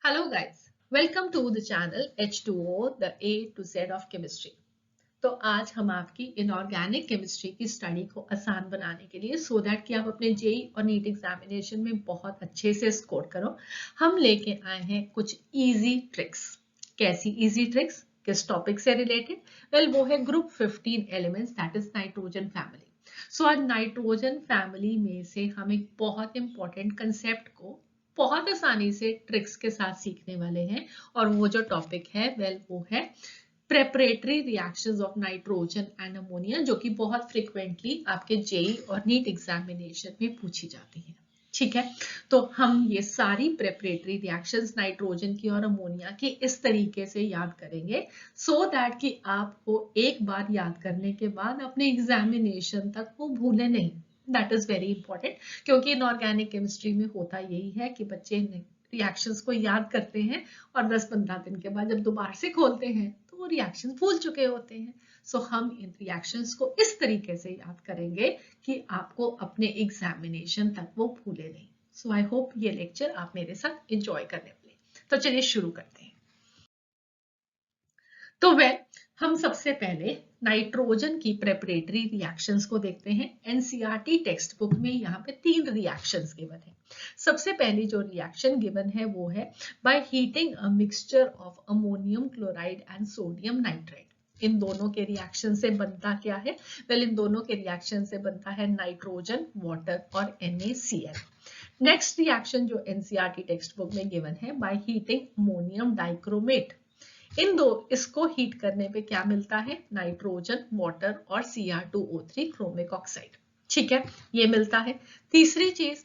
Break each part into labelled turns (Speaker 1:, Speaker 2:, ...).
Speaker 1: Hello guys, welcome to the channel H2O, the A to Z of chemistry. तो आज हम आपकी inorganic chemistry की स्टडी को आसान बनाने के लिए सो दैट कि आप अपने जेई और नीट एग्जामिनेशन में बहुत अच्छे से स्कोर करो, हम लेके आए हैं कुछ इजी ट्रिक्स। कैसी इजी ट्रिक्स, किस टॉपिक से रिलेटेड? वो है group 15 elements, that is nitrogen family. So आज नाइट्रोजन फैमिली में से हम एक बहुत इंपॉर्टेंट कंसेप्ट को बहुत आसानी से ट्रिक्स के साथ सीखने वाले हैं, और वो जो टॉपिक है वो है preparatory reactions of nitrogen and ammonia, जो कि बहुत फ्रिक्वेंटली आपके जेई और नीट एग्जामिनेशन में पूछी जाती है। ठीक है, तो हम ये सारी प्रेपरेटरी रिएक्शंस नाइट्रोजन की और अमोनिया की इस तरीके से याद करेंगे सो दैट कि आपको एक बार याद करने के बाद अपने एग्जामिनेशन तक वो भूले नहीं। दैट इज वेरी इंपॉर्टेंट, क्योंकि इनऑर्गेनिक केमिस्ट्री में होता यही है कि बच्चे रिएक्शंस को याद करते हैं और 10-15 दिन के बाद जब दोबारा से खोलते हैं तो वो रिएक्शंस भूल चुके होते हैं। सो हम इन रिएक्शंस को इस तरीके से याद करेंगे कि आपको अपने एग्जामिनेशन तक वो भूले नहीं। सो आई होप ये लेक्चर आप मेरे साथ एंजॉय करने वाले। तो चलिए शुरू करते हैं। तो हम सबसे पहले नाइट्रोजन की प्रेपरेटरी रिएक्शंस को देखते हैं। एनसीईआरटी टेक्स्ट बुक में यहाँ पे 3 रिएक्शंस गिवन है। सबसे पहली जो रिएक्शन गिवन है वो है by heating a mixture of ammonium chloride and sodium nitride. इन दोनों के रिएक्शन से बनता क्या है? इन दोनों के रिएक्शन से बनता है नाइट्रोजन, वाटर और NaCl। नेक्स्ट रिएक्शन जो एनसीईआरटी टेक्स्ट बुक में गिवन है बाय हीटिंग अमोनियम डाइक्रोमेट। इन दो इसको हीट करने पे क्या मिलता है? नाइट्रोजन, वाटर और Cr2O3 क्रोमिक ऑक्साइड। ठीक है, ये मिलता है। तीसरी चीज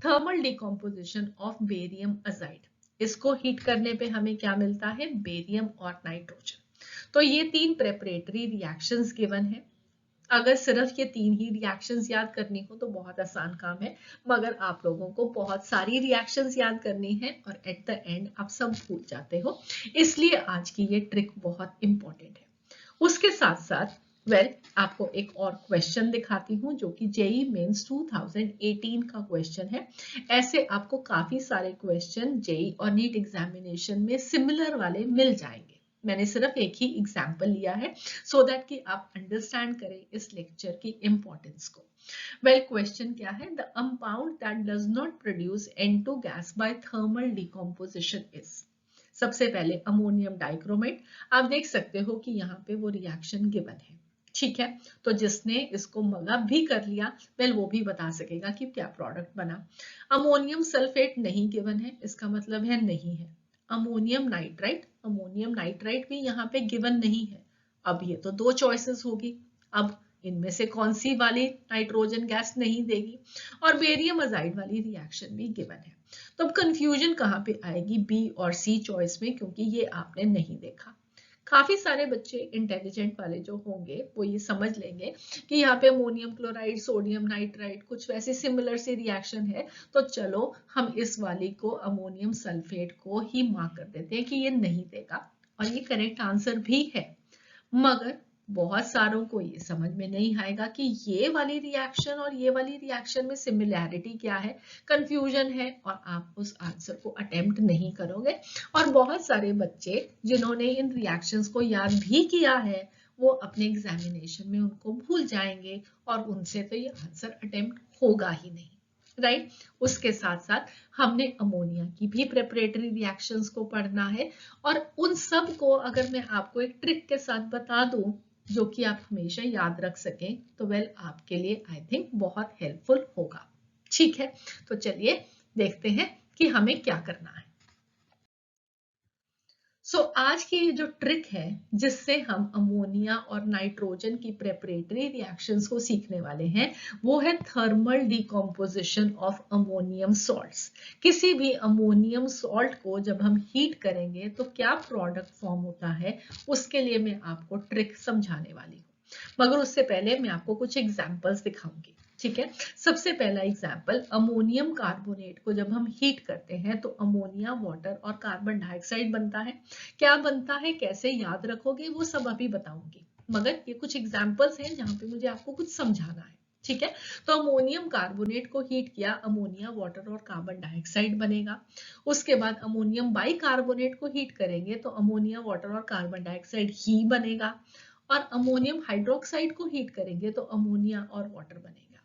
Speaker 1: thermal decomposition of barium azide. इसको हीट करने पे हमें क्या मिलता है? बेरियम और नाइट्रोजन। तो ये 3 प्रेपरेटरी रिएक्शंस गिवन है। अगर सिर्फ ये 3 ही रिएक्शंस याद करनी हो तो बहुत आसान काम है, मगर आप लोगों को बहुत सारी रिएक्शंस याद करनी है और एट द एंड आप सब भूल जाते हो, इसलिए आज की ये ट्रिक बहुत इंपॉर्टेंट है। उसके साथ साथ आपको एक और क्वेश्चन दिखाती हूँ जो कि जेई मेंस 2018 का क्वेश्चन है। ऐसे आपको काफी सारे क्वेश्चन जेई और नीट एग्जामिनेशन में सिमिलर वाले मिल जाएंगे। मैंने सिर्फ एक ही एग्जाम्पल लिया है सो दैट कि आप अंडरस्टैंड करें इस लेक्चर की इंपॉर्टेंस को। क्वेश्चन क्या है? The compound that does not produce N2 gas by thermal decomposition is. सबसे पहले अमोनियम डाइक्रोमेट। आप देख सकते हो कि यहाँ पे वो रिएक्शन गिवन है। ठीक है, तो जिसने इसको मगअप भी कर लिया वो भी बता सकेगा कि क्या प्रोडक्ट बना। अमोनियम सल्फेट नहीं गिवन है, इसका मतलब है नहीं है। अमोनियम नाइट्राइट भी यहाँ पे गिवन नहीं है। अब ये तो 2 चॉइसेस होगी, अब इनमें से कौन सी वाली नाइट्रोजन गैस नहीं देगी? और बेरियम अजाइड वाली रिएक्शन भी गिवन है। तो अब कंफ्यूजन कहाँ पे आएगी? बी और सी चॉइस में, क्योंकि ये आपने नहीं देखा। काफी सारे बच्चे इंटेलिजेंट वाले जो होंगे वो ये समझ लेंगे कि यहाँ पे अमोनियम क्लोराइड, सोडियम नाइट्राइड कुछ वैसे सिमिलर से रिएक्शन है, तो चलो हम इस वाली को अमोनियम सल्फेट को ही मार्क कर देते हैं कि ये नहीं देगा, और ये करेक्ट आंसर भी है। मगर बहुत सारों को ये समझ में नहीं आएगा कि ये वाली रिएक्शन और ये वाली रिएक्शन में सिमिलैरिटी क्या है, कंफ्यूजन है, और आप उस आंसर को अटेम्प्ट नहीं करोगे। और बहुत सारे बच्चे जिन्होंने इन रिएक्शंस को याद भी किया है वो अपने एग्जामिनेशन में उनको भूल जाएंगे और उनसे तो ये आंसर अटेम्प्ट होगा ही नहीं। राइट, उसके साथ साथ हमने अमोनिया की भी प्रेपरेटरी रिएक्शंस को पढ़ना है, और उन सब को अगर मैं आपको एक ट्रिक के साथ बता दूं जो कि आप हमेशा याद रख सकें तो आपके लिए आई थिंक बहुत हेल्पफुल होगा। ठीक है, तो चलिए देखते हैं कि हमें क्या करना है। आज की जो ट्रिक है जिससे हम अमोनिया और नाइट्रोजन की प्रेपरेटरी रिएक्शंस को सीखने वाले हैं वो है thermal decomposition of ammonium salts. किसी भी अमोनियम सॉल्ट को जब हम हीट करेंगे तो क्या प्रोडक्ट फॉर्म होता है, उसके लिए मैं आपको ट्रिक समझाने वाली हूँ। मगर उससे पहले मैं आपको कुछ एग्जाम्पल्स दिखाऊंगी। ठीक है, सबसे पहला एग्जाम्पल, अमोनियम कार्बोनेट को जब हम हीट करते हैं तो अमोनिया, वाटर और कार्बन डाइऑक्साइड बनता है। क्या बनता है, कैसे याद रखोगे, वो सब अभी बताऊंगी, मगर ये कुछ एग्जाम्पल्स हैं जहां पे मुझे आपको कुछ समझाना है। ठीक है। तो अमोनियम कार्बोनेट को हीट किया, अमोनिया वाटर और कार्बन डाइऑक्साइड बनेगा। उसके बाद अमोनियम बाइकार्बोनेट को हीट करेंगे तो अमोनिया वाटर और कार्बन डाइऑक्साइड ही बनेगा, और अमोनियम हाइड्रोक्साइड को हीट करेंगे तो अमोनिया और वाटर बनेगा।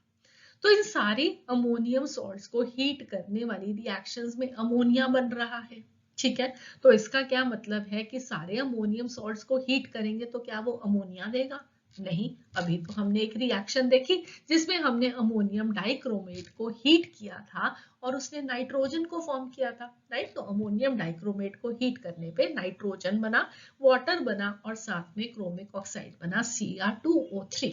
Speaker 1: तो इन सारी अमोनियम सॉल्ट्स को हीट करने वाली रिएक्शंस में अमोनिया बन रहा है। ठीक है। तो इसका क्या मतलब है कि सारे अमोनियम सॉल्ट्स को हीट करेंगे तो क्या वो अमोनिया देगा? नहीं। अभी तो हमने एक रिएक्शन देखी जिसमें हमने अमोनियम डाइक्रोमेट को हीट किया था और उसने नाइट्रोजन को फॉर्म किया था, राइट। तो अमोनियम डाइक्रोमेट को हीट करने पे नाइट्रोजन बना, वाटर बना और साथ में क्रोमिक ऑक्साइड बना Cr2O3,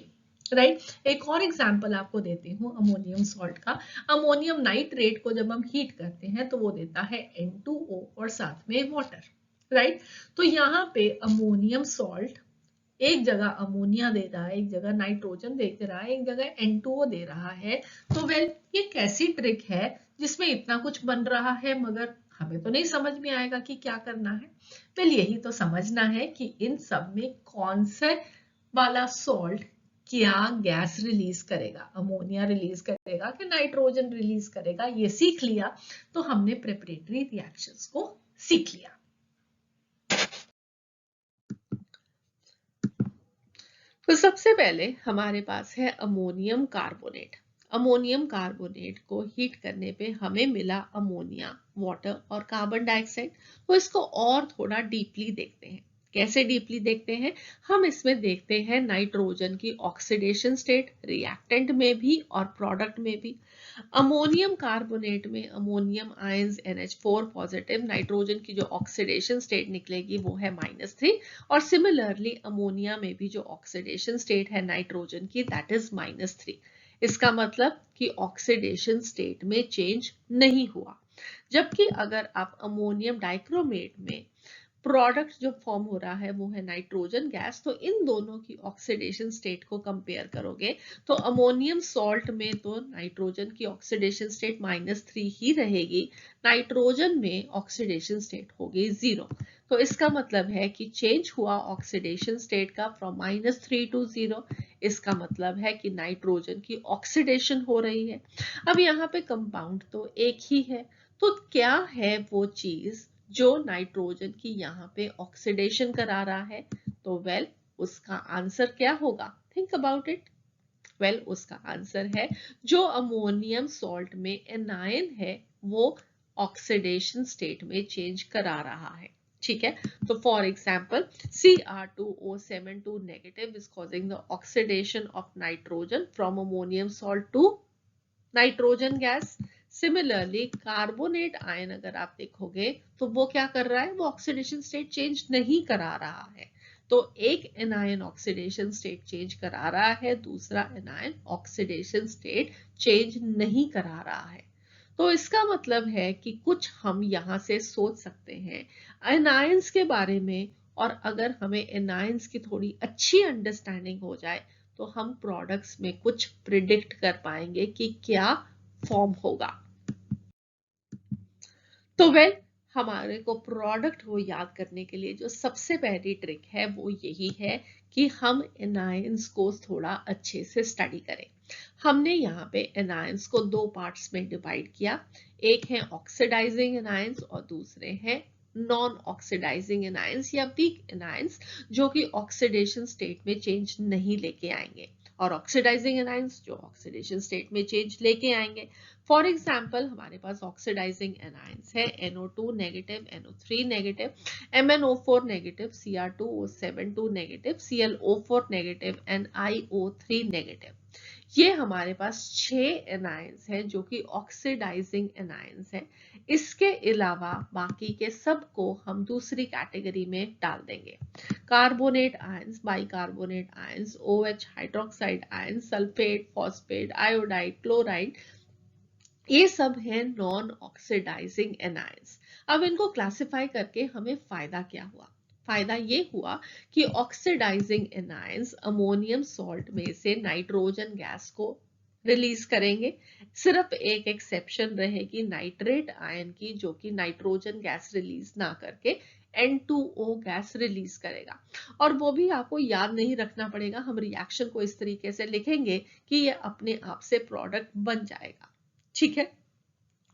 Speaker 1: राइट। एक और एग्जांपल आपको देती हूँ अमोनियम सॉल्ट का। अमोनियम नाइट्रेट को जब हम हीट करते हैं तो वो देता है N2O और साथ में वाटर, राइट। तो यहाँ पे अमोनियम सॉल्ट एक जगह अमोनिया दे रहा है, एक जगह नाइट्रोजन दे रहा है, एक जगह N2O दे रहा है। तो वेल ये कैसी ट्रिक है जिसमें इतना कुछ बन रहा है मगर हमें तो नहीं समझ में आएगा कि क्या करना है। वेल यही तो समझना है कि इन सब में कौन से वाला सॉल्ट क्या गैस रिलीज करेगा, अमोनिया रिलीज करेगा कि नाइट्रोजन रिलीज करेगा, ये सीख लिया तो हमने प्रेपरेटरी रिएक्शंस को सीख लिया। तो सबसे पहले हमारे पास है अमोनियम कार्बोनेट। अमोनियम कार्बोनेट को हीट करने पे हमें मिला अमोनिया, वाटर और कार्बन डाइऑक्साइड। तो इसको और थोड़ा डीपली देखते हैं। कैसे डीपली देखते हैं? हम इसमें देखते हैं नाइट्रोजन की ऑक्सीडेशन स्टेट, रिएक्टेंट में भी और प्रोडक्ट में भी। अमोनियम कार्बोनेट में ammonium ions NH4 positive, nitrogen की जो ऑक्सीडेशन स्टेट निकलेगी वो है -3, और सिमिलरली अमोनिया में भी जो ऑक्सीडेशन स्टेट है नाइट्रोजन की दैट इज -3। इसका मतलब कि ऑक्सीडेशन स्टेट में चेंज नहीं हुआ। जबकि अगर आप अमोनियम डाइक्रोमेट में प्रोडक्ट जो फॉर्म हो रहा है वो है नाइट्रोजन गैस, तो इन दोनों की ऑक्सीडेशन स्टेट को कंपेयर करोगे तो अमोनियम सॉल्ट में तो नाइट्रोजन की ऑक्सीडेशन स्टेट -3 ही रहेगी, नाइट्रोजन में ऑक्सीडेशन स्टेट होगी 0। तो इसका मतलब है कि चेंज हुआ ऑक्सीडेशन स्टेट का फ्रॉम -3 to 0। इसका मतलब है कि नाइट्रोजन की ऑक्सीडेशन हो रही है। अब यहाँ पे कंपाउंड तो एक ही है, तो क्या है वो चीज जो नाइट्रोजन की यहाँ पे ऑक्सीडेशन करा रहा है? तो वेल उसका आंसर क्या होगा? Think about it. वेल उसका आंसर है जो अमोनियम सॉल्ट में एनायन है वो ऑक्सीडेशन स्टेट में चेंज करा रहा है। ठीक है। तो for example Cr2O72 negative is causing the oxidation of nitrogen from ammonium salt to nitrogen gas. Similarly carbonate ion अगर आप देखोगे तो वो क्या कर रहा है? वो ऑक्सीडेशन स्टेट चेंज नहीं करा रहा है। तो एक एनायन ऑक्सीडेशन स्टेट चेंज करा रहा है, दूसरा एनायन ऑक्सीडेशन स्टेट चेंज नहीं करा रहा है। तो इसका मतलब है कि कुछ हम यहाँ से सोच सकते हैं एनायंस के बारे में, और अगर हमें एनायंस की थोड़ी अच्छी अंडरस्टैंडिंग हो जाए तो हम प्रोडक्ट्स में कुछ प्रिडिक्ट कर पाएंगे कि क्या फॉर्म होगा। तो वेल हमारे को प्रोडक्ट को याद करने के लिए जो सबसे पहली ट्रिक है वो यही है कि हम एनायंस को थोड़ा अच्छे से स्टडी करें। हमने यहाँ पे एनायंस को दो पार्ट्स में डिवाइड किया। एक है ऑक्सीडाइजिंग एनायंस और दूसरे हैं नॉन ऑक्सीडाइजिंग एनायंस या वीक एनायंस, जो कि ऑक्सीडेशन स्टेट में चेंज नहीं लेके आएंगे, और ऑक्सीडाइजिंग एनायंस जो ऑक्सीडेशन स्टेट में चेंज लेके आएंगे। फॉर एग्जाम्पल हमारे पास ऑक्सीडाइजिंग एनायंस है NO2 negative, NO3 negative, MnO4 negative, Cr2O72 negative, ClO4 negative and IO3 negative. ये हमारे पास 6 एनायंस हैं जो कि ऑक्सीडाइजिंग एनायंस है। इसके अलावा बाकी के सब को हम दूसरी कैटेगरी में डाल देंगे। Carbonate ions, bicarbonate ions, OH hydroxide ions, sulphate, phosphate, iodide, chloride, ये सब है नॉन ऑक्सीडाइजिंग एनायंस। अब इनको क्लासिफाई करके हमें फायदा क्या हुआ? फायदा ये हुआ कि ऑक्सीडाइजिंग एनायंस अमोनियम सॉल्ट में से नाइट्रोजन गैस को रिलीज करेंगे। सिर्फ एक एक्सेप्शन रहेगी नाइट्रेट आयन की, जो कि नाइट्रोजन गैस रिलीज ना करके N2O गैस रिलीज करेगा। और वो भी आपको याद नहीं रखना पड़ेगा, हम रिएक्शन को इस तरीके से लिखेंगे कि ये अपने आप से प्रोडक्ट बन जाएगा। ठीक है,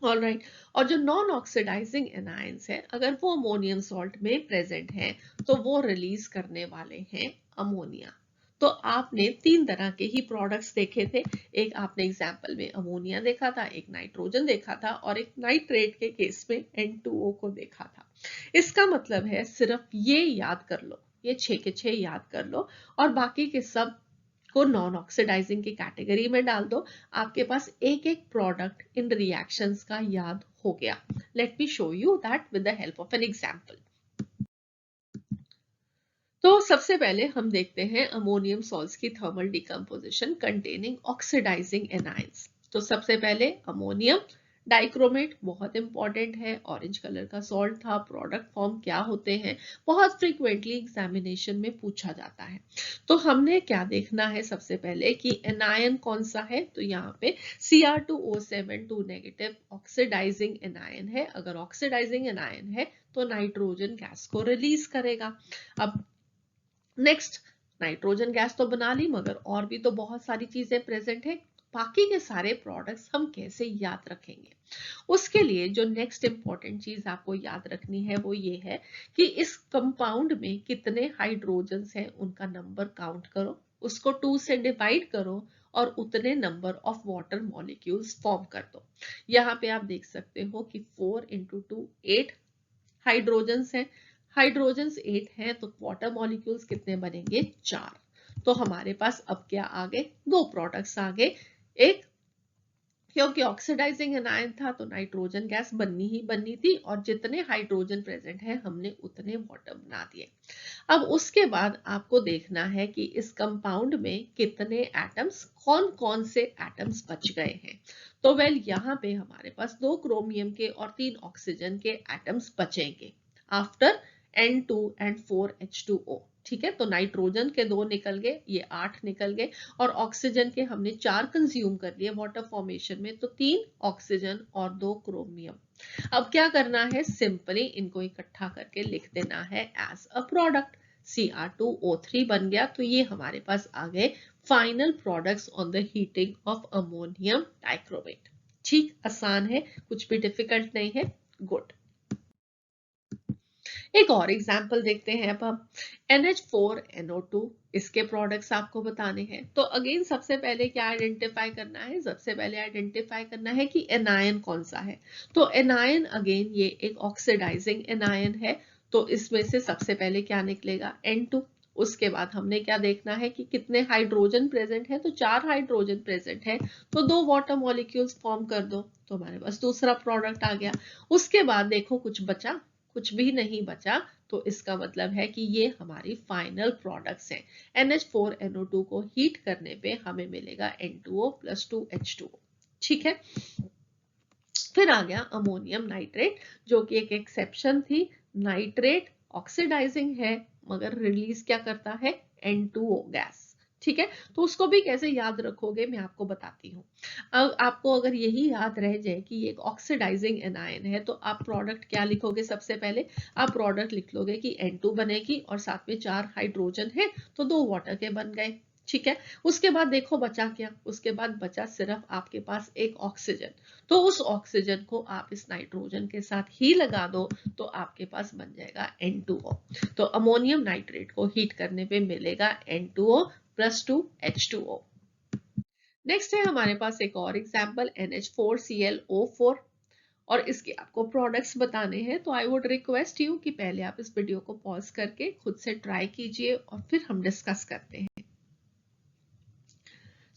Speaker 1: ऑलराइट। और जो नॉन ऑक्सीडाइजिंग एनायंस है, अगर वो अमोनियम सॉल्ट में प्रेजेंट है तो वो रिलीज करने वाले हैं अमोनिया। तो आपने तीन तरह के ही प्रोडक्ट्स देखे थे, एक आपने एग्जाम्पल में अमोनिया देखा था, एक नाइट्रोजन देखा था, और एक नाइट्रेट के केस में N2O को देखा था। इसका मतलब है सिर्फ ये याद कर लो, ये 6 के 6 याद कर लो, और बाकी के सब को नॉन ऑक्सीडाइजिंग की कैटेगरी में डाल दो। आपके पास एक एक प्रोडक्ट इन रिएक्शंस का याद हो गया। Let me show you that with the help of an example. तो सबसे पहले हम देखते हैं अमोनियम सॉल्ट्स की thermal decomposition containing oxidising anions. तो सबसे पहले अमोनियम डाइक्रोमेट, बहुत इंपॉर्टेंट है, ऑरेंज कलर का सॉल्ट था। प्रोडक्ट फॉर्म क्या होते हैं, बहुत फ्रीक्वेंटली एग्जामिनेशन में पूछा जाता है। तो हमने क्या देखना है सबसे पहले कि एनायन कौन सा है, तो यहाँ पे Cr2O7 2 नेगेटिव ऑक्सीडाइजिंग एनायन है। अगर ऑक्सीडाइजिंग एनायन है तो नाइट्रोजन गैस को रिलीज करेगा। अब नेक्स्ट, नाइट्रोजन गैस तो बना ली, मगर और भी तो बहुत सारी चीजें प्रेजेंट है। बाकी के सारे प्रोडक्ट्स हम कैसे याद रखेंगे? उसके लिए जो नेक्स्ट इंपॉर्टेंट चीज आपको याद रखनी है वो ये है कि इस कंपाउंड में कितने हाइड्रोजन्स हैं उनका नंबर काउंट करो, उसको 2 से डिवाइड करो और उतने number of water molecules form कर दो। यहाँ पे आप देख सकते हो कि 4 × 2 8 हाइड्रोजन्स हैं। हाइड्रोजन्स 8 हैं तो वाटर मॉलिक्यूल्स कितने बनेंगे? 4। तो हमारे पास अब क्या आ गए? दो प्रोडक्ट्स आ गए। एक, क्योंकि ऑक्सीडाइजिंग एनायन था तो नाइट्रोजन गैस बननी ही बननी थी, और जितने हाइड्रोजन प्रेजेंट है हमने उतने वाटर बना दिए। अब उसके बाद आपको देखना है कि इस कंपाउंड में कितने एटम्स, कौन कौन से एटम्स बच गए हैं। तो वेल यहाँ पे हमारे पास 2 क्रोमियम के और 3 ऑक्सीजन के एटम्स बचेंगे आफ्टर N2 and 4H2O। ठीक है, तो नाइट्रोजन के 2 निकल गए, ये 8 निकल गए, और ऑक्सीजन के हमने 4 कंज्यूम कर लिए वाटर फॉर्मेशन में, तो 3 ऑक्सीजन और 2 क्रोमियम। अब क्या करना है? सिंपली इनको इकट्ठा करके लिख देना है एज अ प्रोडक्ट। Cr2O3 बन गया। तो ये हमारे पास आ गए final products on the heating of ammonium dichromate. ठीक, आसान है, कुछ भी डिफिकल्ट नहीं है। गुड। एक और एग्जाम्पल देखते हैं अब हम। NH4NO2, इसके प्रोडक्ट्स आपको बताने हैं। तो अगेन सबसे पहले क्या आइडेंटिफाई करना है? सबसे पहले आइडेंटिफाई करना है कि एनायन कौन सा है। तो एनायन अगेन ये एक ऑक्सीडाइजिंग एनायन है, तो इसमें से सबसे पहले क्या निकलेगा? N2। उसके बाद हमने क्या देखना है कि कितने हाइड्रोजन प्रेजेंट है, तो 4 हाइड्रोजन प्रेजेंट है, तो 2 वाटर मॉलिक्यूल्स फॉर्म कर दो, तो हमारे पास दूसरा प्रोडक्ट आ गया। उसके बाद देखो कुछ बचा? कुछ भी नहीं बचा, तो इसका मतलब है कि ये हमारी फाइनल प्रोडक्ट्स हैं। NH4NO2 को हीट करने पे हमें मिलेगा N2O + 2H2O। ठीक है, फिर आ गया अमोनियम नाइट्रेट, जो कि एक एक्सेप्शन थी। नाइट्रेट ऑक्सीडाइजिंग है, मगर रिलीज क्या करता है? N2O gas. ठीक है, तो उसको भी कैसे याद रखोगे मैं आपको बताती हूँ। अब आपको अगर यही याद रह जाए कि ये एक ऑक्सीडाइजिंग एनायन है, तो आप प्रोडक्ट क्या लिखोगे? सबसे पहले आप प्रोडक्ट लिख लोगे कि N2 बनेगी और साथ में 4 हाइड्रोजन है, तो 2 वाटर के बन गए। ठीक है, उसके बाद देखो बचा क्या? उसके बाद बचा सिर्फ आपके पास एक ऑक्सीजन, तो उस ऑक्सीजन को आप इस नाइट्रोजन के साथ ही लगा दो, तो आपके पास बन जाएगा N2O। तो अमोनियम नाइट्रेट को हीट करने पे मिलेगा N2O + 2H2O। नेक्स्ट है हमारे पास एक और एग्जाम्पल NH4ClO4, और इसके आपको प्रोडक्ट्स बताने हैं। तो आई वुड रिक्वेस्ट यू कि पहले आप इस वीडियो को पॉज करके खुद से ट्राई कीजिए और फिर हम डिस्कस करते हैं।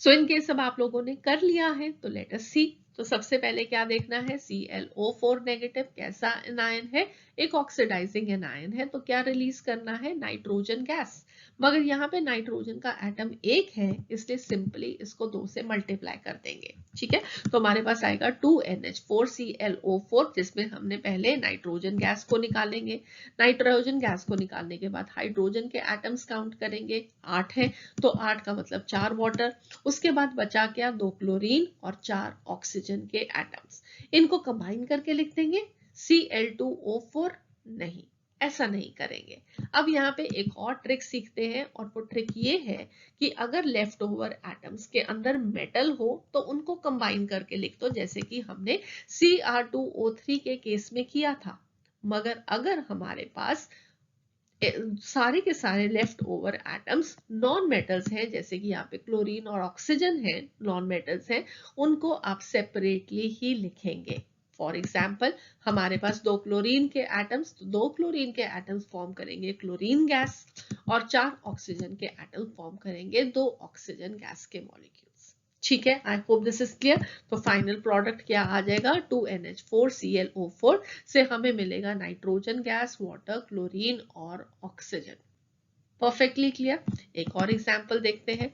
Speaker 1: सो इन केस अब आप लोगों ने कर लिया है तो लेट अस सी। तो सबसे पहले क्या देखना है, ClO4 नेगेटिव कैसा एनायन है, एक ऑक्सीडाइजिंग एनायन है, तो क्या रिलीज करना है, नाइट्रोजन गैस। मगर यहाँ पे नाइट्रोजन का एटम एक है, इसलिए सिंपली इसको 2 से मल्टीप्लाई कर देंगे। ठीक है, तो हमारे पास आएगा 2NH4ClO4, जिसमें हमने पहले नाइट्रोजन गैस को निकालेंगे। नाइट्रोजन गैस को निकालने के बाद हाइड्रोजन के एटम्स काउंट करेंगे, 8 है, तो 8 का मतलब 4 वाटर। उसके बाद बचा क्या, 2 क्लोरीन और 4 ऑक्सीजन के एटम्स। इनको कंबाइन करके लिख देंगे Cl2O4। नहीं, ऐसा नहीं करेंगे। अब यहाँ पे एक और ट्रिक सीखते हैं, और वो ट्रिक ये है कि अगर लेफ्ट ओवर एटम्स के अंदर मेटल हो तो उनको कंबाइन करके लिख दो, जैसे कि हमने Cr2O3 के केस में किया था। मगर अगर हमारे पास सारे के सारे left over atoms non metals हैं, जैसे कि यहाँ पे क्लोरीन और ऑक्सीजन है, नॉन मेटल्स हैं, उनको आप सेपरेटली ही लिखेंगे। फॉर एग्जाम्पल हमारे पास 2 क्लोरीन के एटम्स, तो 2 क्लोरीन के एटम्स फॉर्म करेंगे क्लोरीन गैस, और 4 ऑक्सीजन के एटम फॉर्म करेंगे 2 ऑक्सीजन गैस के मॉलिक्यूल्स। ठीक है, I hope this is clear. तो फाइनल प्रोडक्ट क्या आ जाएगा, 2NH4ClO4 से हमें मिलेगा नाइट्रोजन गैस, वाटर, क्लोरीन और ऑक्सीजन। Perfectly clear. एक और एग्जांपल देखते हैं,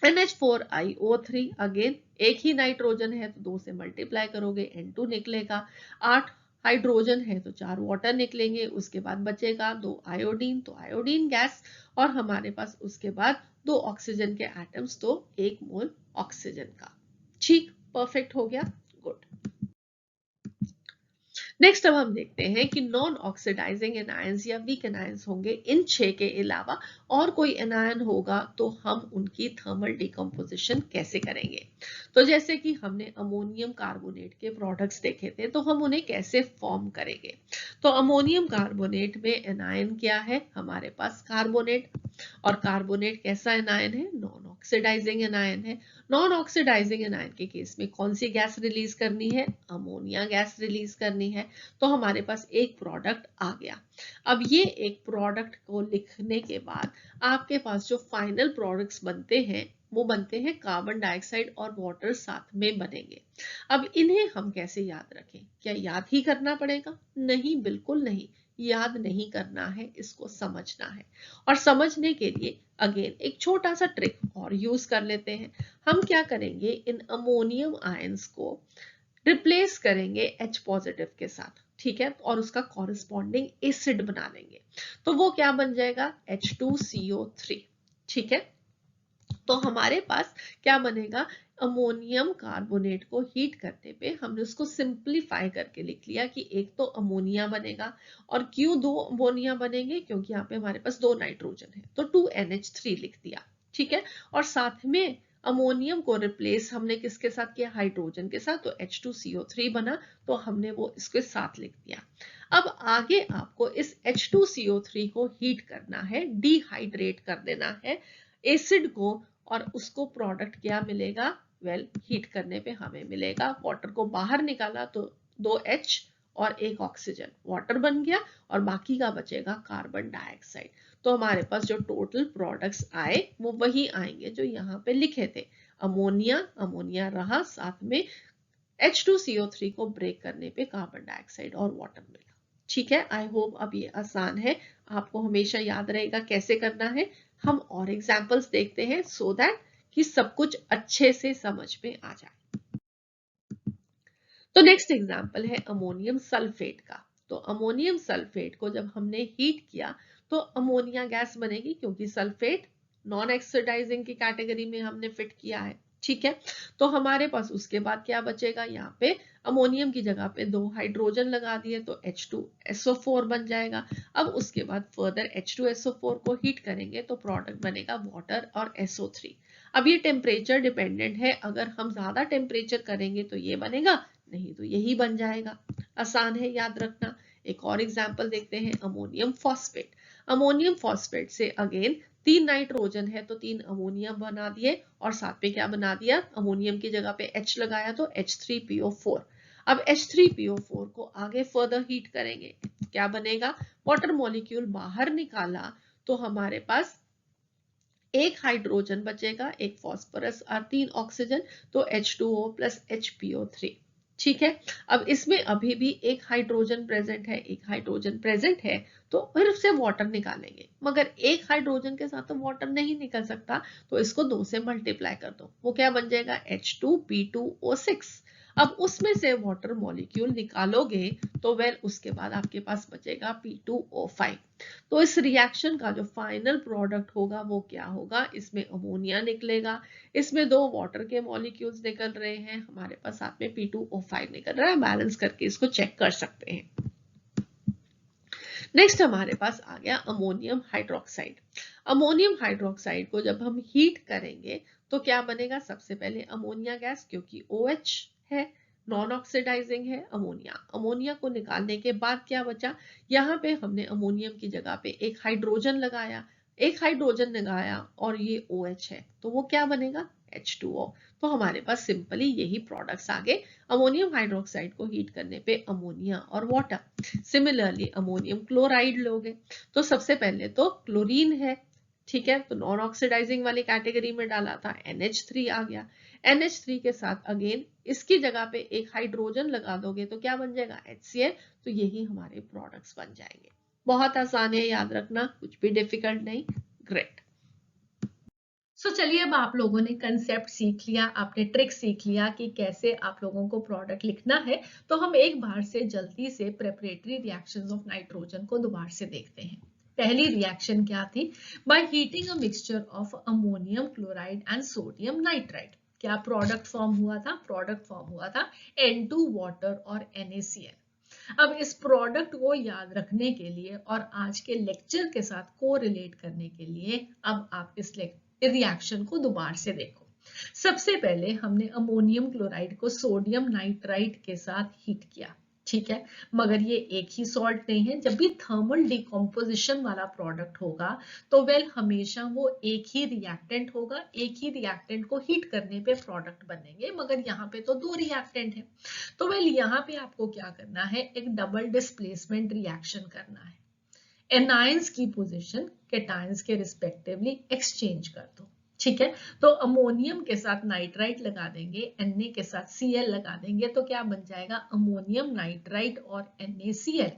Speaker 1: NH4iO3, अगेन एक ही नाइट्रोजन है तो 2 से मल्टीप्लाई करोगे, N2 निकलेगा। 8 हाइड्रोजन है तो 4 वाटर निकलेंगे, उसके बाद बचेगा 2 आयोडीन, तो आयोडीन गैस, और हमारे पास उसके बाद 2 ऑक्सीजन के एटम्स, तो 1 मोल ऑक्सीजन का। ठीक, परफेक्ट हो गया, गुड। नेक्स्ट अब हम देखते हैं कि नॉन ऑक्सीडाइजिंग एनायंस या वीक एनायंस होंगे इन 6 के अलावा और कोई एनायन होगा तो हम उनकी थर्मल डिकम्पोजिशन कैसे करेंगे। तो जैसे कि हमने अमोनियम कार्बोनेट के प्रोडक्ट्स देखे थे, तो हम उन्हें कैसे फॉर्म करेंगे। तो अमोनियम कार्बोनेट में एनायन क्या है, हमारे पास कार्बोनेट, और कार्बोनेट कैसा एनायन है, नॉन ऑक्सीडाइजिंग एनायन है। नॉन ऑक्सीडाइजिंग एनायन के केस में कौन सी गैस रिलीज करनी है, अमोनिया गैस रिलीज करनी है, तो हमारे पास एक प्रोडक्ट आ गया। अब ये एक प्रोडक्ट को लिखने के बाद आपके पास जो फाइनल प्रोडक्ट्स बनते हैं वो बनते हैं कार्बन डाइऑक्साइड और वाटर साथ में बनेंगे। अब इन्हें हम कैसे याद रखें, क्या याद ही करना पड़ेगा, नहीं, बिल्कुल नहीं, याद नहीं करना है, इसको समझना है। और समझने के लिए अगेन एक छोटा सा ट्रिक और यूज कर लेते हैं। हम क्या करेंगे, इन अमोनियम आयंस को रिप्लेस करेंगे H पॉजिटिव के साथ, ठीक है, और उसका कॉरेस्पॉन्डिंग एसिड बना लेंगे, तो वो क्या बन जाएगा, H2CO3। ठीक है, तो हमारे पास क्या बनेगा, अमोनियम कार्बोनेट को हीट करने पे हमने उसको सिंप्लीफाई करके लिख लिया कि एक तो अमोनिया बनेगा, और क्यों 2 अमोनिया बनेंगे, क्योंकि यहाँ पे हमारे पास 2 नाइट्रोजन है, तो 2NH3 लिख दिया। ठीक है, और साथ में अमोनियम को रिप्लेस हमने किसके साथ किया, हाइड्रोजन के साथ, तो H2CO3 बना, तो हमने वो इसके साथ लिख दिया। अब आगे आपको इस H2CO3 को हीट करना है, डिहाइड्रेट कर देना है एसिड को, और उसको प्रोडक्ट क्या मिलेगा, वेल हीट करने पे हमें मिलेगा, वाटर को बाहर निकाला तो 2H और 1 ऑक्सीजन, वाटर बन गया, और बाकी का बचेगा कार्बन डाइऑक्साइड। तो हमारे पास जो टोटल प्रोडक्ट्स आए वो वही आएंगे जो यहाँ पे लिखे थे, अमोनिया, अमोनिया रहा, साथ में H2CO3 को ब्रेक करने पे कार्बन डाइऑक्साइड और वाटर मिला। ठीक है, आई होप अब ये आसान है, आपको हमेशा याद रहेगा कैसे करना है। हम और एग्जाम्पल्स देखते हैं सो दैट कि सब कुछ अच्छे से समझ में आ जाए। तो नेक्स्ट एग्जाम्पल है अमोनियम सल्फेट का। तो अमोनियम सल्फेट को जब हमने हीट किया तो अमोनिया गैस बनेगी, क्योंकि सल्फेट नॉन ऑक्सीडाइजिंग की कैटेगरी में हमने फिट किया है। ठीक है, तो हमारे पास उसके बाद क्या बचेगा, यहाँ पे अमोनियम की जगह पे 2 हाइड्रोजन लगा दिए तो H2SO4 बन जाएगा। अब उसके बाद फर्दर H2SO4 को हीट करेंगे तो प्रोडक्ट बनेगा वाटर और SO3। अब ये टेम्परेचर डिपेंडेंट है, अगर हम ज्यादा टेम्परेचर करेंगे तो ये बनेगा, नहीं तो यही बन जाएगा। आसान है याद रखना। एक और एग्जांपल देखते हैं, अमोनियम फॉस्फेट। अमोनियम फॉस्फेट से अगेन 3 नाइट्रोजन है तो 3 अमोनियम बना दिए, और साथ में क्या बना दिया, अमोनियम की जगह पे H लगाया तो H3PO4। अब H3PO4 को आगे फर्दर हीट करेंगे, क्या बनेगा, वाटर मॉलिक्यूल बाहर निकाला तो हमारे पास एक हाइड्रोजन बचेगा, एक फॉस्फोरस और 3 ऑक्सीजन, तो H2O प्लस HPO3। ठीक है, अब इसमें अभी भी एक हाइड्रोजन प्रेजेंट है, एक हाइड्रोजन प्रेजेंट है, तो फिर से वाटर निकालेंगे, मगर एक हाइड्रोजन के साथ तो वाटर नहीं निकल सकता, तो इसको 2 से मल्टीप्लाई कर दो, वो क्या बन जाएगा H2P2O6। अब उसमें से वाटर मॉलिक्यूल निकालोगे तो वेल उसके बाद आपके पास बचेगा P2O5। तो इस रिएक्शन का जो फाइनल प्रोडक्ट होगा वो क्या होगा, इसमें अमोनिया निकलेगा, इसमें 2 वाटर के मॉलिक्यूल्स निकल रहे हैं, हमारे पास साथ में P2O5 निकल रहा है, बैलेंस करके इसको चेक कर सकते हैं। नेक्स्ट हमारे पास आ गया अमोनियम हाइड्रोक्साइड। अमोनियम हाइड्रोक्साइड को जब हम हीट करेंगे तो क्या बनेगा, सबसे पहले अमोनिया गैस, क्योंकि OH है, नॉन ऑक्सीडाइजिंग है अमोनिया। अमोनिया को निकालने के बाद क्या बचा, यहाँ पे हमने अमोनियम की जगह पे एक हाइड्रोजन लगाया, और ये OH है, तो वो क्या बनेगा H2O। तो हमारे पास सिंपली यही प्रोडक्ट्स आ गए। अमोनियम हाइड्रोक्साइड को हीट करने पे अमोनिया और वाटर। सिमिलरली अमोनियम क्लोराइड लोगे तो सबसे पहले तो क्लोरीन है, ठीक है, तो नॉन ऑक्सीडाइजिंग वाली कैटेगरी में डाला था, NH3 आ गया। NH3 के साथ अगेन इसकी जगह पे एक हाइड्रोजन लगा दोगे तो क्या बन जाएगा HCl। तो यही हमारे प्रोडक्ट्स बन जाएंगे। बहुत आसान है, याद रखना, कुछ भी डिफिकल्ट नहीं। ग्रेट। सो चलिए, अब आप लोगों ने कंसेप्ट सीख लिया, आपने ट्रिक सीख लिया कि कैसे आप लोगों को प्रोडक्ट लिखना है। तो हम एक बार से जल्दी से प्रेपरेटरी रिएक्शंस ऑफ नाइट्रोजन को दोबारा से देखते हैं। पहली रिएक्शन क्या थी, bye heating a mixture of ammonium chloride and sodium nitride. क्या प्रोडक्ट फॉर्म हुआ था, प्रोडक्ट फॉर्म हुआ था N2 वाटर और NaCl। अब इस प्रोडक्ट को याद रखने के लिए और आज के लेक्चर के साथ को रिलेट करने के लिए अब आप इस रिएक्शन को दोबारा से देखो। सबसे पहले हमने अमोनियम क्लोराइड को सोडियम नाइट्राइड के साथ हीट किया, ठीक है, मगर ये एक ही सॉल्ट नहीं है। जब भी थर्मल डिकम्पोजिशन वाला प्रोडक्ट होगा तो वेल हमेशा वो एक ही रिएक्टेंट होगा, एक ही रिएक्टेंट को हीट करने पे प्रोडक्ट बनेंगे, मगर यहाँ पे तो 2 रिएक्टेंट है। तो वेल यहाँ पे आपको क्या करना है, एक डबल डिस्प्लेसमेंट रिएक्शन करना है। एनायंस की पोजीशन कैटायंस के रिस्पेक्टिवली एक्सचेंज कर दो, ठीक है। तो अमोनियम के साथ नाइट्राइट लगा देंगे, Na के साथ Cl लगा देंगे, तो क्या बन जाएगा अमोनियम नाइट्राइट और NaCl।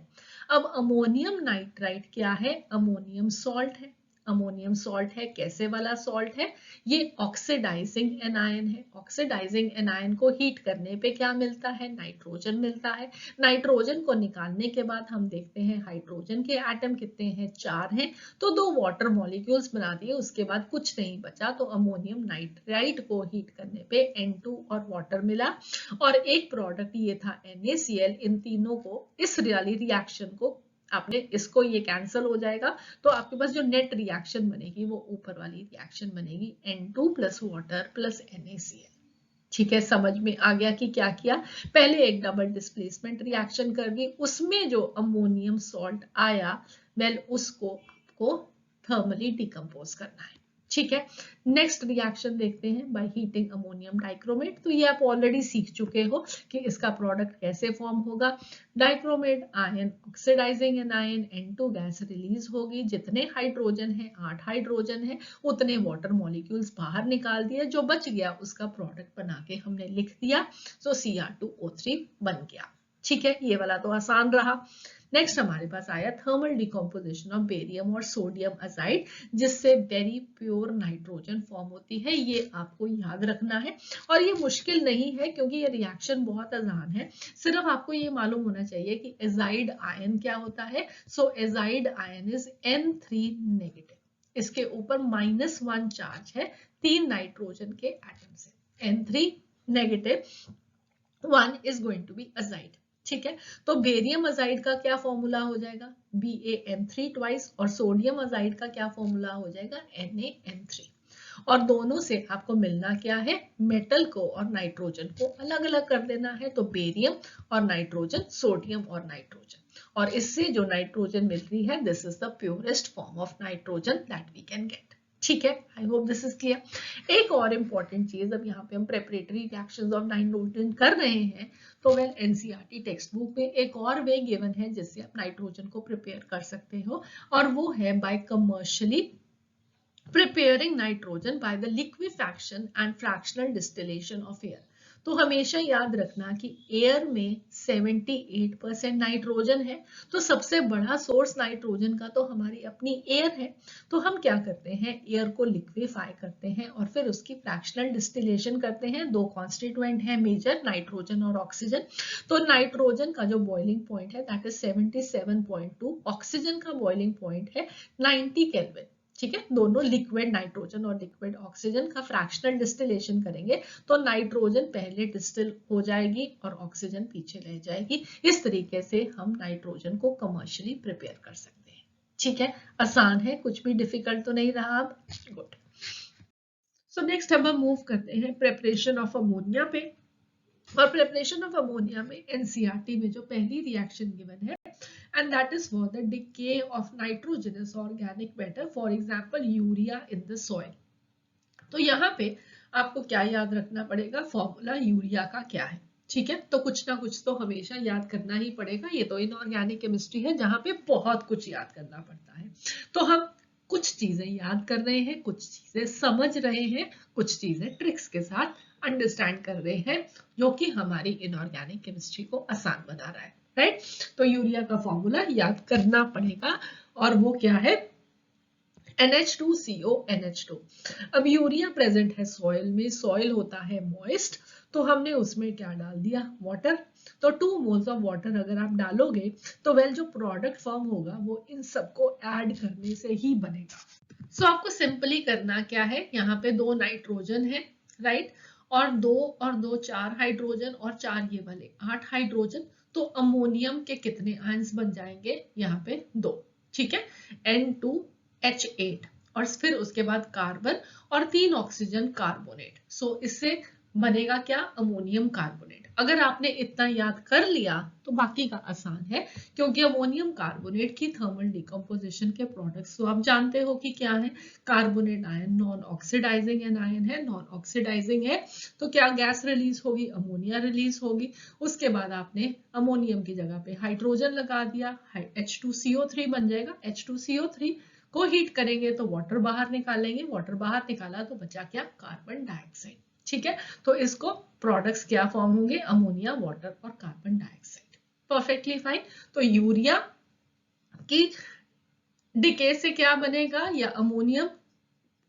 Speaker 1: अब अमोनियम नाइट्राइट क्या है, अमोनियम सॉल्ट है। अमोनियम सॉल्ट है, कैसे वाला सॉल्ट है, ये ऑक्सीडाइजिंग एनायन है। ऑक्सीडाइजिंग एनायन को हीट करने पे क्या मिलता है, नाइट्रोजन मिलता है। नाइट्रोजन को निकालने के बाद हम देखते हैं हाइड्रोजन के एटम कितने हैं, 4 हैं, तो 2 वाटर मॉलिक्यूल्स बना दिए, उसके बाद कुछ नहीं बचा, तो अमोनियम नाइट्राइट को हीट करने पे N2 और वाटर मिला, और एक प्रोडक्ट ये था NaCl। इन तीनों को, इस वाली रिएक्शन को आपने, इसको ये कैंसिल हो जाएगा, तो आपके पास जो नेट रिएक्शन बनेगी वो ऊपर वाली रिएक्शन बनेगी N2 plus water plus NaCl। ठीक है, समझ में आ गया कि क्या किया, पहले एक डबल डिस्प्लेसमेंट रिएक्शन कर दी, उसमें जो अमोनियम सॉल्ट आया वेल उसको आपको थर्मली डिकम्पोज करना है, ठीक है। नेक्स्ट रिएक्शन देखते हैं बाय हीटिंग अमोनियम डाइक्रोमेट। तो ये आप ऑलरेडी सीख चुके हो कि इसका प्रोडक्ट कैसे फॉर्म होगा। Dichromate ion oxidising anion, N2 gas release होगी, जितने हाइड्रोजन है 8 हाइड्रोजन है, उतने वाटर मॉलिक्यूल्स बाहर निकाल दिए, जो बच गया उसका प्रोडक्ट बना के हमने लिख दिया, तो Cr2O3 बन गया, ठीक है। ये वाला तो आसान रहा। नेक्स्ट हमारे पास आया थर्मल डिकम्पोजिशन ऑफ बेरियम और सोडियम अजाइड, जिससे वेरी प्योर नाइट्रोजन फॉर्म होती है। ये आपको याद रखना है, और ये मुश्किल नहीं है क्योंकि ये रिएक्शन बहुत आसान है। सिर्फ आपको ये मालूम होना चाहिए कि एजाइड आयन क्या होता है। So azide ion is N3 negative, इसके ऊपर -1 चार्ज है 3 नाइट्रोजन के एटम से। N3 negative, 1 is going to be azide, ठीक है। तो बेरियम अजाइड का क्या फॉर्मूला हो जाएगा, BaN3 ट्वाइस, और सोडियम अजाइड का क्या फॉर्मूला हो जाएगा, NaN3। और दोनों से आपको मिलना क्या है, मेटल को और नाइट्रोजन को अलग अलग कर देना है, तो बेरियम और नाइट्रोजन, सोडियम और नाइट्रोजन, और इससे जो नाइट्रोजन मिल रही है, this is the purest form of nitrogen that we can get, ठीक है। I hope this is clear. एक और इम्पॉर्टेंट चीज, अब यहाँ पे हम प्रेपरेटरी रिएक्शंस ऑफ नाइट्रोजन कर रहे हैं, तो वेल एनसीईआरटी टेक्स्ट बुक में एक और वे गिवन है जिससे आप नाइट्रोजन को प्रिपेयर कर सकते हो, और वो है by commercially preparing nitrogen by the liquefaction and fractional distillation of air. तो हमेशा याद रखना कि एयर में 78% नाइट्रोजन है, तो सबसे बड़ा सोर्स नाइट्रोजन का तो हमारी अपनी एयर है। तो हम क्या करते हैं, एयर को लिक्विफाई करते हैं और फिर उसकी फ्रैक्शनल डिस्टिलेशन करते हैं। दो कॉन्स्टिट्यूएंट है मेजर, नाइट्रोजन और ऑक्सीजन। तो नाइट्रोजन का जो बॉइलिंग पॉइंट है दैट इज 77.2, ऑक्सीजन का बॉइलिंग पॉइंट है 90 केल्विन। ठीक है, दोनों लिक्विड नाइट्रोजन और लिक्विड ऑक्सीजन का फ्रैक्शनल डिस्टिलेशन करेंगे तो नाइट्रोजन पहले डिस्टिल हो जाएगी और ऑक्सीजन पीछे रह जाएगी। इस तरीके से हम नाइट्रोजन को कमर्शियली प्रिपेयर कर सकते हैं। ठीक है, आसान है, कुछ भी डिफिकल्ट तो नहीं रहा अब। गुड। सो नेक्स्ट हम मूव करते हैं प्रेपरेशन ऑफ अमोनिया पे। और प्रिपरेशन ऑफ अमोनिया में एनसीईआरटी में जो पहली रिएक्शन गिवन है and that is for the decay of nitrogenous organic matter, for example urea in the soil. तो यहाँ पे आपको क्या याद रखना पड़ेगा, फॉर्मूला यूरिया का क्या है। ठीक है, तो कुछ ना कुछ तो हमेशा याद करना ही पड़ेगा। ये तो इनऑर्गेनिक केमिस्ट्री है जहाँ पे बहुत कुछ याद करना पड़ता है। तो हम कुछ चीजें याद कर रहे हैं, कुछ चीजें समझ रहे हैं, कुछ चीजें ट्रिक्स के साथ अंडरस्टैंड कर रहे हैं, जो कि हमारी इनऑर्गेनिक केमिस्ट्री को आसान बना रहा है। राइट, तो यूरिया का फॉर्मूला याद करना पड़ेगा और वो क्या है, NH2CO NH2। अब यूरिया प्रेजेंट है सॉइल में, सॉइल होता है मॉइस्ट, तो हमने उसमें क्या डाल दिया, वाटर। तो 2 मोल्स ऑफ वाटर अगर आप डालोगे तो वेल जो प्रोडक्ट फॉर्म होगा वो इन सबको ऐड करने से ही बनेगा। सो आपको सिंपली करना क्या है, यहाँ पे 2 नाइट्रोजन है, राइट, और 2 4 हाइड्रोजन और 4 ये वाले 8 हाइड्रोजन। तो अमोनियम के कितने आयंस बन जाएंगे, यहाँ पे 2। ठीक है, N2H8 और फिर उसके बाद कार्बन और 3 ऑक्सीजन कार्बोनेट। सो इससे बनेगा क्या, अमोनियम कार्बोनेट। अगर आपने इतना याद कर लिया तो बाकी का आसान है, क्योंकि अमोनियम कार्बोनेट की थर्मल डिकम्पोजिशन के प्रोडक्ट्स तो आप जानते हो कि क्या है, carbonate ion non oxidising ion है, नॉन ऑक्सीडाइजिंग है तो क्या गैस रिलीज होगी, अमोनिया रिलीज होगी। उसके बाद आपने अमोनियम की जगह पे हाइड्रोजन लगा दिया, H2CO3 बन जाएगा। H2CO3 को हीट करेंगे तो वाटर बाहर निकालेंगे, वाटर बाहर निकाला तो बचा क्या, कार्बन डाइऑक्साइड। ठीक है, तो इसको प्रोडक्ट्स क्या फॉर्म होंगे, अमोनिया, वाटर और कार्बन डाइऑक्साइड। Perfectly fine. तो यूरिया की डिके से क्या बनेगा, या अमोनियम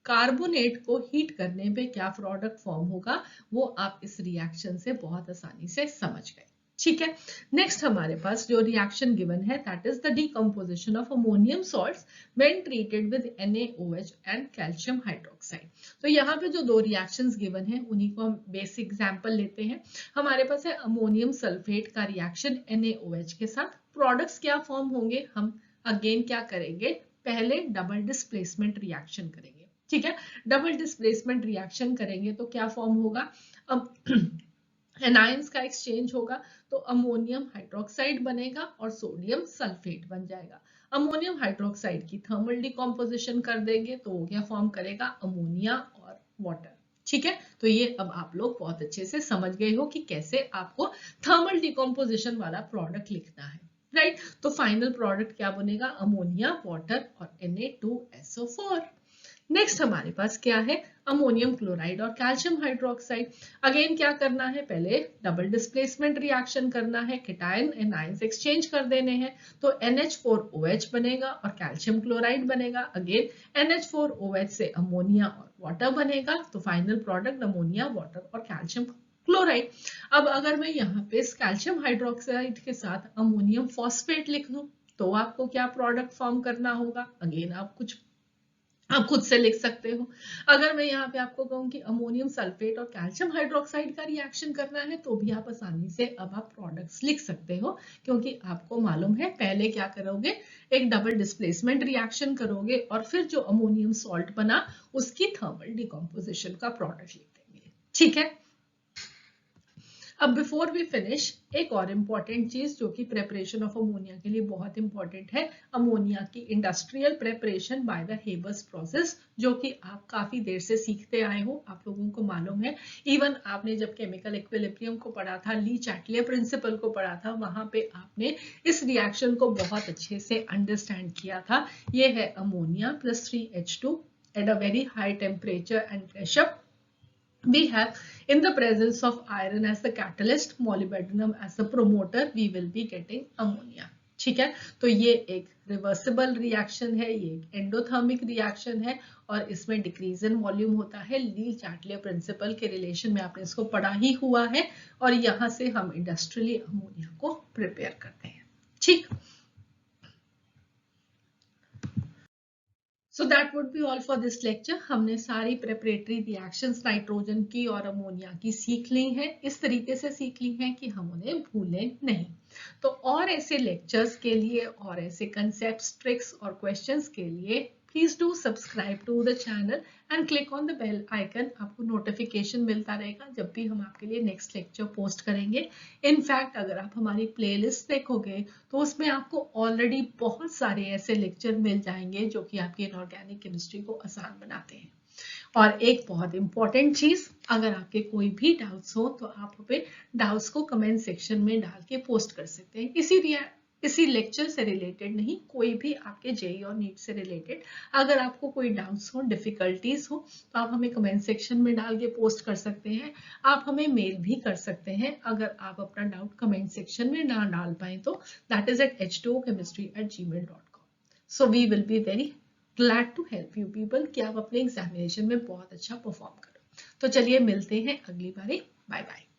Speaker 1: कार्बोनेट को हीट करने पे क्या प्रोडक्ट फॉर्म होगा, वो आप इस रिएक्शन से बहुत आसानी से समझ गए। ठीक है, नेक्स्ट हमारे पास जो रिएक्शन गिवन है that is the decomposition of ammonium salts when treated with NaOH and calcium hydroxide. तो यहाँ पे जो 2 रिएक्शंस गिवन है उन्हीं को हम बेसिक एग्जांपल लेते हैं। हमारे पास है अमोनियम सल्फेट का रिएक्शन NaOH के साथ, प्रोडक्ट्स क्या फॉर्म होंगे, हम अगेन क्या करेंगे, पहले डबल डिस्प्लेसमेंट रिएक्शन करेंगे। ठीक है, डबल डिस्प्लेसमेंट रिएक्शन करेंगे तो क्या फॉर्म होगा, अब एनायंस का एक्सचेंज होगा तो अमोनियम हाइड्रोक्साइड बनेगा और सोडियम सल्फेट बन जाएगा। अमोनियम हाइड्रोक्साइड की थर्मल डिकम्पोजिशन कर देंगे तो वो क्या फॉर्म करेगा, अमोनिया और वाटर। ठीक है, तो ये अब आप लोग बहुत अच्छे से समझ गए हो कि कैसे आपको थर्मल डिकम्पोजिशन वाला प्रोडक्ट लिखना है। राइट, तो फाइनल प्रोडक्ट क्या बनेगा, अमोनिया, वाटर और Na2SO4। नेक्स्ट हमारे पास क्या है, अमोनियम क्लोराइड और कैल्शियम हाइड्रोक्साइड। अगेन क्या करना है, पहले डबल डिस्प्लेसमेंट रिएक्शन करना है, केटायन एनायंस एक्सचेंज कर देने हैं तो NH4OH बनेगा और कैल्शियम क्लोराइड बनेगा। अगेन NH4OH से अमोनिया और वाटर बनेगा तो फाइनल प्रोडक्ट अमोनिया, वाटर और कैल्शियम क्लोराइड। अब अगर मैं यहाँ पे इस कैल्शियम हाइड्रोक्साइड के साथ अमोनियम फॉस्फेट लिख दूं तो आपको क्या प्रोडक्ट फॉर्म करना होगा, अगेन आप खुद से लिख सकते हो। अगर मैं यहाँ पे आपको कहूँ कि अमोनियम सल्फेट और कैल्शियम हाइड्रोक्साइड का रिएक्शन करना है तो भी आप आसानी से अब आप प्रोडक्ट्स लिख सकते हो, क्योंकि आपको मालूम है पहले क्या करोगे, एक डबल डिस्प्लेसमेंट रिएक्शन करोगे और फिर जो अमोनियम सॉल्ट बना उसकी थर्मल डिकम्पोजिशन का प्रोडक्ट लिख देंगे। ठीक है, अब बिफोर वी फिनिश एक और इम्पॉर्टेंट चीज जो कि प्रेपरेशन ऑफ अमोनिया के लिए बहुत इंपॉर्टेंट है, अमोनिया की industrial preparation by the Haber's process, जो कि आप काफी देर से सीखते आए हो, आप लोगों को मालूम है। इवन आपने जब केमिकल इक्विलिब्रियम को पढ़ा था, ली चैटलियर प्रिंसिपल को पढ़ा था, वहां पे आपने इस रिएक्शन को बहुत अच्छे से अंडरस्टैंड किया था। ये है ammonia plus 3H2 at a very high temperature and pressure. We have, in the presence of iron as the catalyst, molybdenum as the promoter, we will be getting ammonia. ठीक है, तो ये एक रिवर्सिबल रिएक्शन है, ये एक endothermic reaction है और इसमें डिक्रीज इन वॉल्यूम होता है। ली चार्टले प्रिंसिपल के रिलेशन में आपने इसको पढ़ा ही हुआ है और यहाँ से हम इंडस्ट्रियली अमोनिया को प्रिपेयर करते हैं। ठीक, so that would be all for this lecture. हमने सारी प्रेपरेटरी रिएक्शंस नाइट्रोजन की और अमोनिया की सीख ली हैं, इस तरीके से सीख ली हैं कि हम उन्हें भूलें नहीं। तो और ऐसे लेक्चर्स के लिए और ऐसे कंसेप्ट्स, ट्रिक्स और क्वेश्चंस के लिए please do subscribe to the channel and click on the bell icon. आपको नोटिफिकेशन मिलता रहेगा जब भी हम आपके लिए नेक्स्ट लेक्चर पोस्ट करेंगे। इनफैक्ट अगर आप हमारी प्लेलिस्ट देखोगे तो उसमें आपको ऑलरेडी बहुत सारे ऐसे लेक्चर मिल जाएंगे जो कि आपकी इनऑर्गेनिक केमिस्ट्री को आसान बनाते हैं। और एक बहुत इंपॉर्टेंट चीज, अगर आपके कोई भी डाउट्स हो तो आप अपने डाउट्स को कमेंट सेक्शन में डाल के पोस्ट कर सकते हैं। इसी लेक्चर से रिलेटेड नहीं, कोई भी आपके जेई और नीट से रिलेटेड अगर आपको कोई डाउट्स हो, डिफिकल्टीज हो, तो आप हमें कमेंट सेक्शन में डाल के पोस्ट कर सकते हैं। आप हमें मेल भी कर सकते हैं अगर आप अपना डाउट कमेंट सेक्शन में ना डाल पाए तो, that is at h2ochemistry@gmail.com। So we will be very glad to help you people कि आप अपने एग्जामिनेशन में बहुत अच्छा परफॉर्म करो। तो चलिए मिलते हैं अगली बारी। Bye bye.